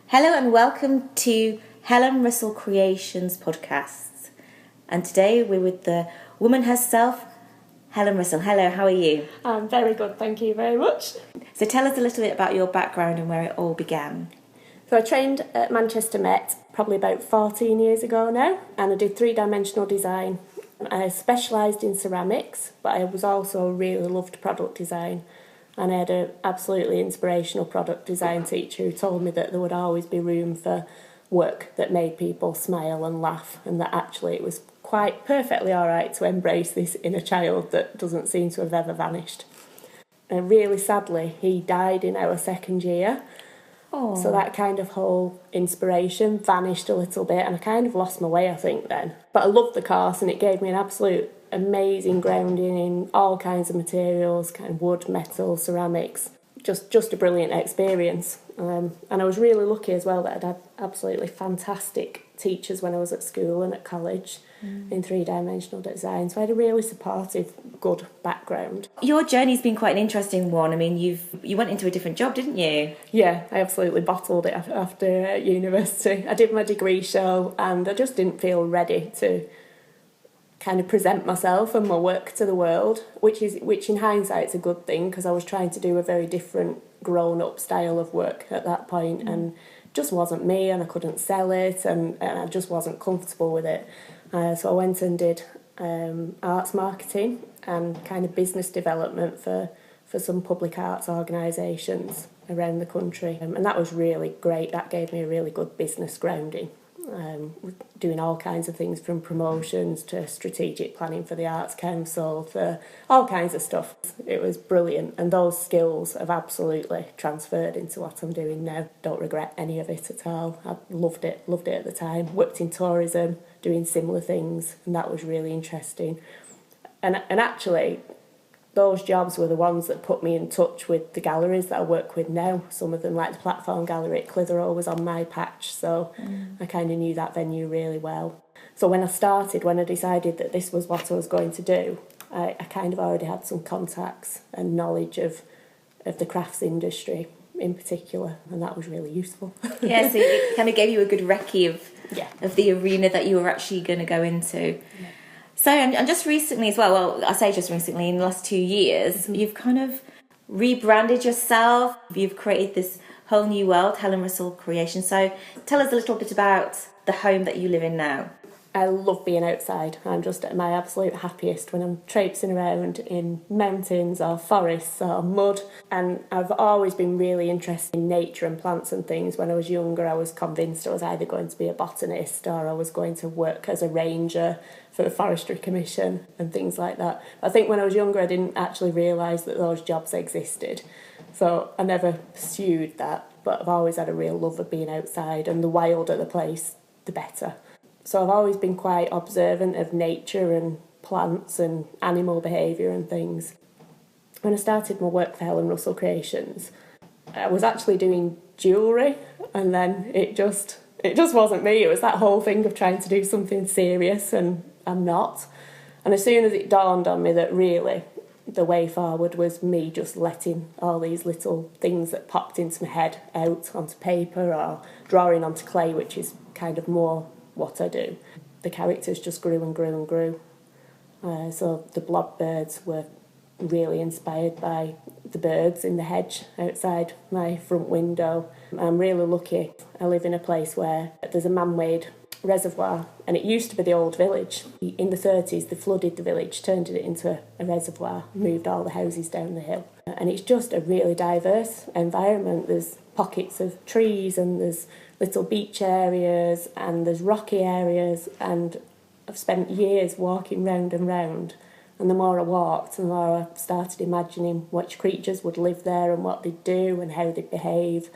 Hello and welcome to Helen Russell Creations podcasts. And today we're with the woman herself, Helen Russell. Hello, how are you? I'm very good, thank you very much. So tell us a little bit about your background and where it all began. So I trained at Manchester Met probably about 14 years ago now, and I did three-dimensional design. I specialised in ceramics, but I was also really loved product design. And I had an absolutely inspirational product design teacher who told me that there would always be room for work that made people smile and laugh, and that actually it was quite perfectly all right to embrace this inner child that doesn't seem to have ever vanished. And really sadly, he died in our second year. Oh. So that kind of whole inspiration vanished a little bit, and I kind of lost my way, I think, then. But I loved the course, and it gave me an absolute amazing grounding in all kinds of materials, kind of wood, metal, ceramics. Just a brilliant experience. And I was really lucky as well that I'd had absolutely fantastic teachers when I was at school and at college in three-dimensional design. So I had a really supportive, good background. Your journey's been quite an interesting one. I mean, you went into a different job, didn't you? Yeah, I absolutely bottled it after university. I did my degree show and I just didn't feel ready to kind of present myself and my work to the world, which in hindsight is a good thing, because I was trying to do a very different grown-up style of work at that point, and just wasn't me, and I couldn't sell it, and I just wasn't comfortable with it. So I went and did arts marketing and kind of business development for some public arts organisations around the country, and that was really great. That gave me a really good business grounding. Doing all kinds of things, from promotions to strategic planning for the Arts Council to all kinds of stuff. It was brilliant, and those skills have absolutely transferred into what I'm doing now. Don't regret any of it at all. I loved it at the time. Worked in tourism, doing similar things, and that was really interesting. And actually, those jobs were the ones that put me in touch with the galleries that I work with now. Some of them, like the Platform Gallery at Clitheroe, was on my patch, so I kind of knew that venue really well. So when I decided that this was what I was going to do, I kind of already had some contacts and knowledge of the crafts industry in particular, and that was really useful. Yeah, so it kind of gave you a good recce of the arena that you were actually going to go into. Yeah. So, and just recently as well, I say just recently, in the last 2 years, you've kind of rebranded yourself. You've created this whole new world, Helen Russell Creations. So tell us a little bit about the home that you live in now. I love being outside. I'm just at my absolute happiest when I'm traipsing around in mountains or forests or mud. And I've always been really interested in nature and plants and things. When I was younger, I was convinced I was either going to be a botanist or I was going to work as a ranger for the Forestry Commission and things like that. I think when I was younger, I didn't actually realise that those jobs existed. So I never pursued that, but I've always had a real love of being outside, and the wilder the place, the better. So I've always been quite observant of nature and plants and animal behaviour and things. When I started my work for Helen Russell Creations, I was actually doing jewellery, and then it just wasn't me. It was that whole thing of trying to do something serious, and I'm not. And as soon as it dawned on me that really the way forward was me just letting all these little things that popped into my head out onto paper or drawing onto clay, which is kind of more what I do. The characters just grew and grew and grew. So the blob birds were really inspired by the birds in the hedge outside my front window. I'm really lucky. I live in a place where there's a man-made reservoir, and it used to be the old village. In the 30s, they flooded the village, turned it into a reservoir, moved all the houses down the hill. And it's just a really diverse environment. There's pockets of trees, and there's little beach areas, and there's rocky areas, and I've spent years walking round and round, and the more I walked, the more I started imagining which creatures would live there and what they'd do and how they'd behave.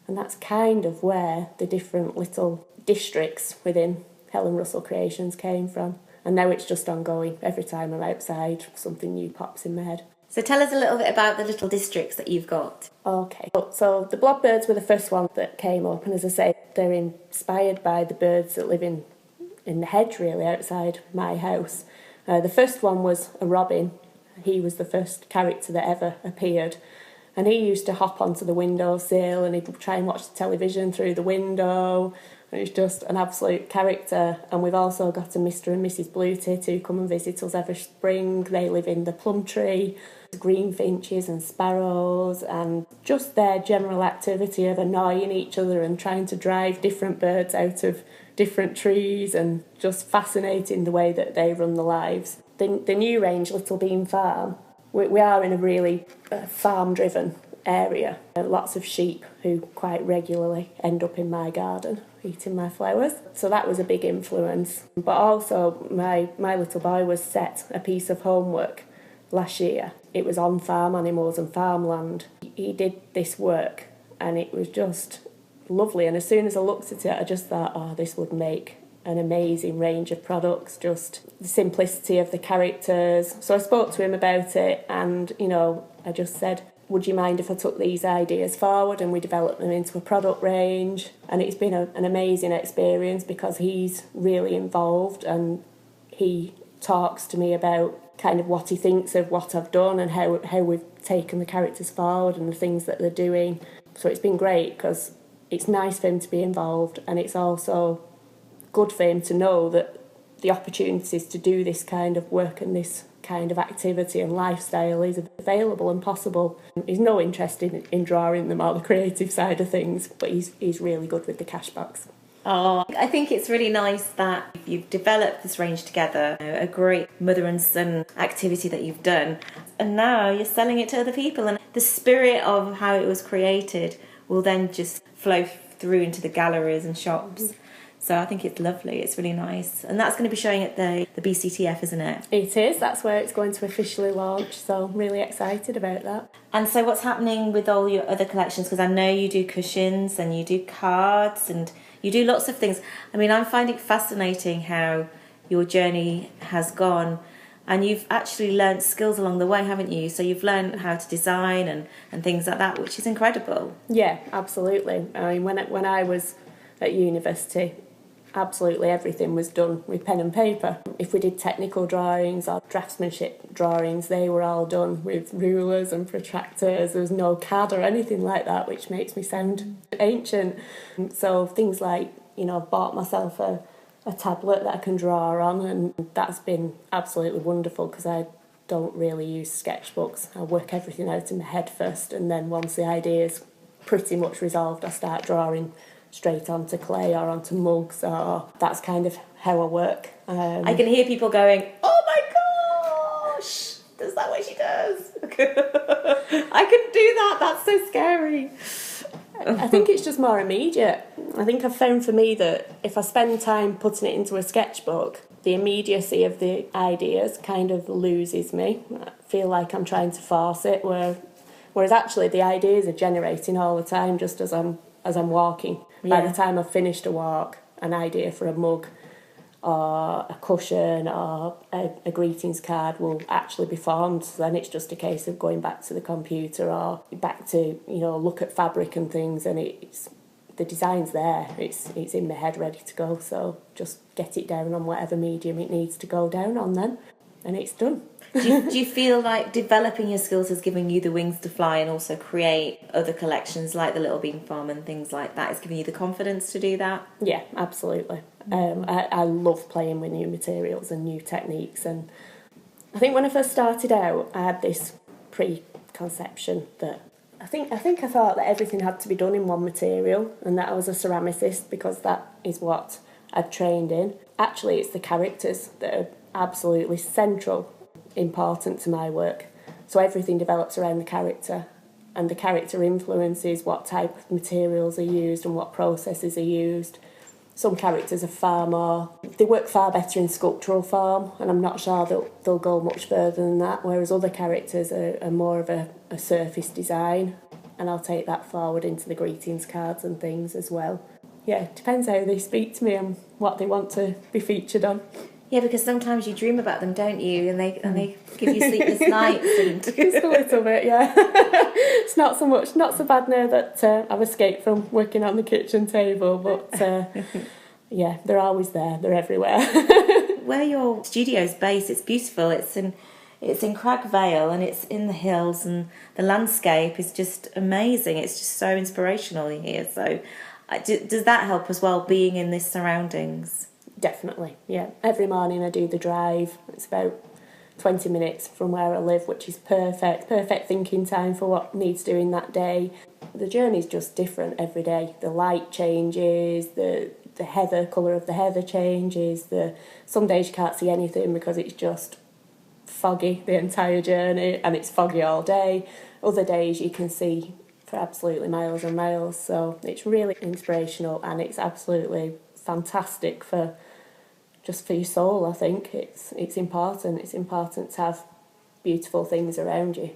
And that's kind of where the different little districts within Helen Russell Creations came from. And now it's just ongoing. Every time I'm outside, something new pops in my head. So tell us a little bit about the little districts that you've got. Okay, so the blobbirds were the first one that came up, and as I say, they're inspired by the birds that live in the hedge, really, outside my house. The first one was a robin. He was the first character that ever appeared, And he used to hop onto the windowsill and he'd try and watch the television through the window. And he's just an absolute character. And we've also got a Mr. and Mrs. Bluetit who come and visit us every spring. They live in the plum tree, greenfinches and sparrows, and just their general activity of annoying each other and trying to drive different birds out of different trees, and just fascinating the way that they run their lives. The new range, Little Bean Farm, we are in a really farm-driven area. Lots of sheep who quite regularly end up in my garden eating my flowers. So that was a big influence. But also my little boy was set a piece of homework last year. It was on farm animals and farmland. He did this work and it was just lovely. And as soon as I looked at it, I just thought, oh, this would make an amazing range of products, just the simplicity of the characters. So I spoke to him about it and, you know, I just said, would you mind if I took these ideas forward and we developed them into a product range? And it's been an amazing experience because he's really involved and he talks to me about kind of what he thinks of what I've done and how we've taken the characters forward and the things that they're doing. So it's been great because it's nice for him to be involved, and it's also good for him to know that the opportunities to do this kind of work and this kind of activity and lifestyle is available and possible. He's no interest in drawing them or the creative side of things, but he's really good with the cash box. Oh, I think it's really nice that you've developed this range together, a great mother and son activity that you've done, and now you're selling it to other people, and the spirit of how it was created will then just flow through into the galleries and shops. So I think it's lovely, it's really nice. And that's going to be showing at the BCTF, isn't it? It is, that's where it's going to officially launch, so I'm really excited about that. And so what's happening with all your other collections? Because I know you do cushions and you do cards and you do lots of things. I mean, I'm finding it fascinating how your journey has gone, and you've actually learnt skills along the way, haven't you? So you've learned how to design and things like that, which is incredible. Yeah, absolutely. I mean, when I was at university, absolutely everything was done with pen and paper. If we did technical drawings or draftsmanship drawings, they were all done with rulers and protractors. There was no CAD or anything like that, which makes me sound ancient. So things like, you know, I've bought myself a tablet that I can draw on, and that's been absolutely wonderful because I don't really use sketchbooks. I work everything out in my head first, and then once the idea's pretty much resolved, I start drawing straight onto clay or onto mugs, or that's kind of how I work. I can hear people going, oh my gosh, is that what she does? I couldn't do that, that's so scary. I think it's just more immediate. I think I've found for me that if I spend time putting it into a sketchbook, the immediacy of the ideas kind of loses me. I feel like I'm trying to force it, whereas actually the ideas are generating all the time just as I'm walking. Yeah. By the time I've finished a walk, an idea for a mug or a cushion or a greetings card will actually be formed. So then it's just a case of going back to the computer or back to, you know, look at fabric and things, and it's the design's there. It's in my head ready to go. So just get it down on whatever medium it needs to go down on then, and it's done. Do you feel like developing your skills has given you the wings to fly and also create other collections like the Little Bean Farm and things like that? It's giving you the confidence to do that? Yeah, absolutely. I love playing with new materials and new techniques, and I think when I first started out, I had this preconception that I think I thought that everything had to be done in one material, and that I was a ceramicist because that is what I'd trained in. Actually, it's the characters that are absolutely central, important to my work. So everything develops around the character, and the character influences what type of materials are used and what processes are used. Some characters are they work far better in sculptural form, and I'm not sure they'll go much further than that, whereas other characters are more of a surface design, and I'll take that forward into the greetings cards and things as well. Yeah, it depends how they speak to me and what they want to be featured on. Yeah, because sometimes you dream about them, don't you? And they give you sleepless nights. And Just a little bit, yeah. It's not so bad now that I've escaped from working on the kitchen table, but yeah, they're always there. They're everywhere. Where your studio's based, it's beautiful. It's It's in Crag Vale and it's in the hills, and the landscape is just amazing. It's just so inspirational here. So does that help as well, being in this surroundings? Definitely, yeah. Every morning I do the drive. It's about 20 minutes from where I live, which is perfect thinking time for what needs doing that day. The journey's just different every day. The light changes, the colour of the heather changes. Some days you can't see anything because it's just foggy the entire journey, and it's foggy all day. Other days you can see for absolutely miles and miles. So it's really inspirational, and it's absolutely fantastic for your soul. I think it's important. It's important to have beautiful things around you.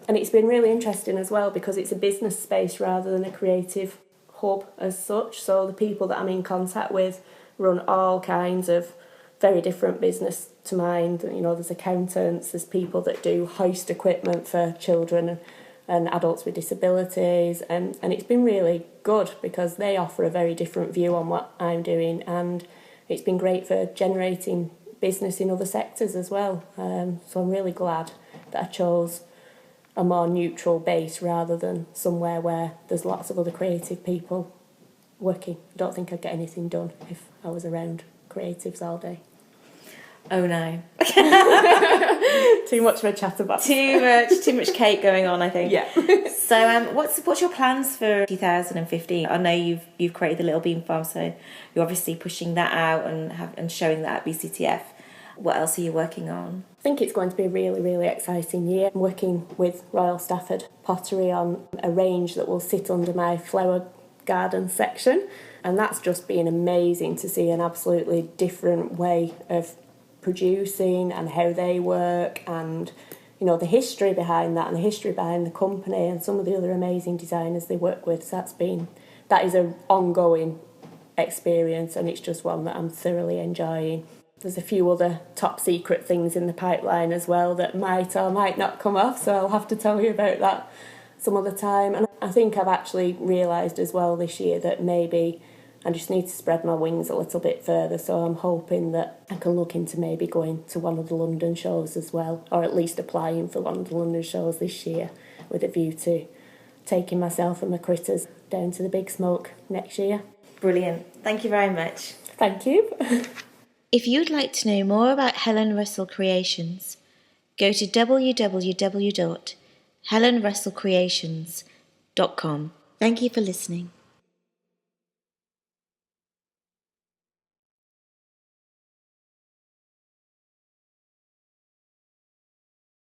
And it's been really interesting as well because it's a business space rather than a creative hub as such. So the people that I'm in contact with run all kinds of very different business to mine. There's accountants, there's people that do hoist equipment for children and adults with disabilities, and it's been really good because they offer a very different view on what I'm doing, and it's been great for generating business in other sectors as well. So I'm really glad that I chose a more neutral base rather than somewhere where there's lots of other creative people working. I don't think I'd get anything done if I was around creatives all day. Oh no. Too much of a chatterbox. Too much cake going on, I think. Yeah. So what's your plans for 2015? I know you've created the Little Bean Farm, so you're obviously pushing that out and showing that at BCTF. What else are you working on? I think it's going to be a really, really exciting year. I'm working with Royal Stafford Pottery on a range that will sit under my flower garden section, and that's just been amazing to see an absolutely different way of producing and how they work, and the history behind that and the history behind the company and some of the other amazing designers they work with. So that is an ongoing experience, and it's just one that I'm thoroughly enjoying. There's a few other top secret things in the pipeline as well that might or might not come off, so I'll have to tell you about that some other time. And I think I've actually realised as well this year that maybe I just need to spread my wings a little bit further, so I'm hoping that I can look into maybe going to one of the London shows as well, or at least applying for one of the London shows this year with a view to taking myself and my critters down to the Big Smoke next year. Brilliant. Thank you very much. Thank you. If you'd like to know more about Helen Russell Creations, go to www.helenrussellcreations.com. Thank you for listening.